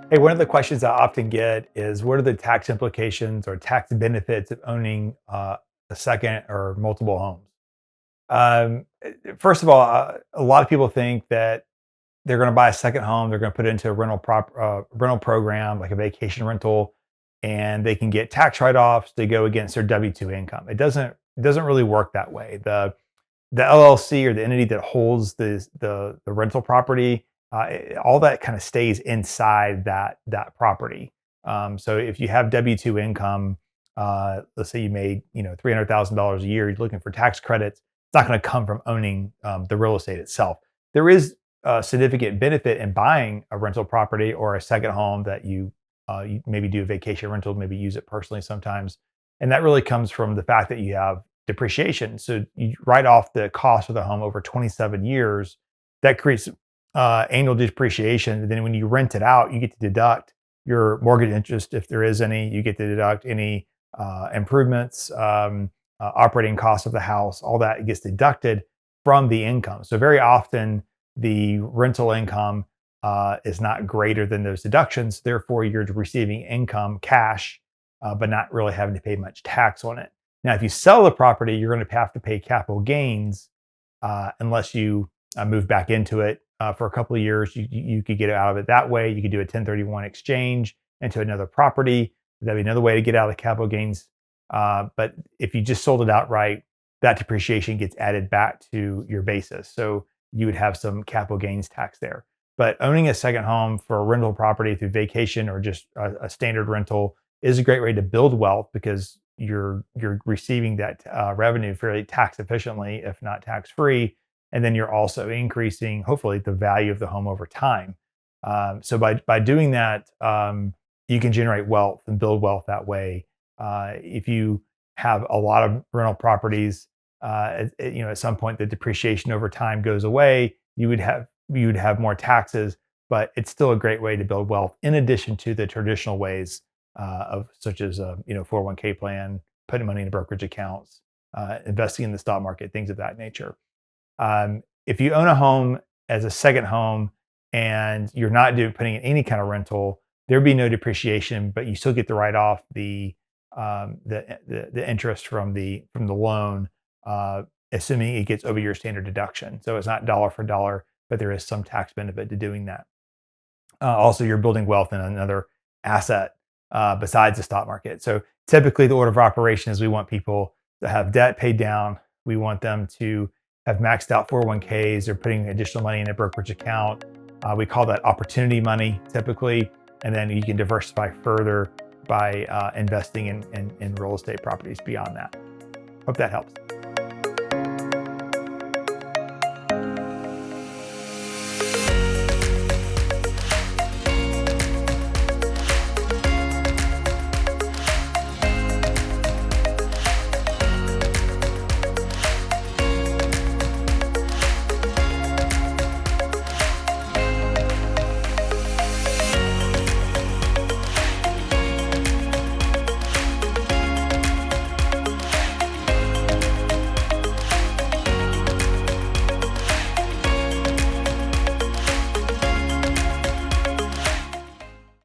Hey, one of the questions I often get is what are the tax implications or tax benefits of owning a second or multiple homes? First of all, a lot of people think that they're going to buy a second home, they're going to put it into a rental program like a vacation rental, and they can get tax write-offs to go against their W-2 income. It doesn't really work that way. The LLC or the entity that holds the rental property, all that kind of stays inside that property. So if you have W-2 income, let's say you made $300,000 a year, you're looking for tax credits. It's not going to come from owning the real estate itself. There is a significant benefit in buying a rental property or a second home that you maybe do a vacation rental, maybe use it personally sometimes, and that really comes from the fact that you have depreciation. So you write off the cost of the home over 27 years. That creates annual depreciation. And then when you rent it out, you get to deduct your mortgage interest if there is any. You get to deduct any improvements, operating costs of the house. All that gets deducted from the income. So very often the rental income is not greater than those deductions. Therefore, you're receiving income cash, but not really having to pay much tax on it. Now, if you sell the property, you're going to have to pay capital gains unless you move back into it for a couple of years. You could get out of it that way. You could do a 1031 exchange into another property. That'd be another way to get out of the capital gains. But if you just sold it outright, that depreciation gets added back to your basis. So you would have some capital gains tax there. But owning a second home for a rental property through vacation or just a standard rental is a great way to build wealth because you're receiving that revenue fairly tax efficiently, if not tax free, and then you're also increasing hopefully the value of the home over time. So by doing that, you can generate wealth and build wealth that way. If you have a lot of rental properties, at some point the depreciation over time goes away. You would have more taxes, but it's still a great way to build wealth in addition to the traditional ways of such as 401k plan, putting money in brokerage accounts, investing in the stock market, things of that nature. If you own a home as a second home and you're not putting in any kind of rental, there'd be no depreciation, but you still get to write off the interest from the loan, assuming it gets over your standard deduction. So it's not dollar for dollar, but there is some tax benefit to doing that. Also, you're building wealth in another asset besides the stock market. So typically, the order of operation is we want people to have debt paid down. We want them to have maxed out 401ks or putting additional money in a brokerage account. We call that opportunity money typically. And then you can diversify further by investing in real estate properties beyond that. Hope that helps.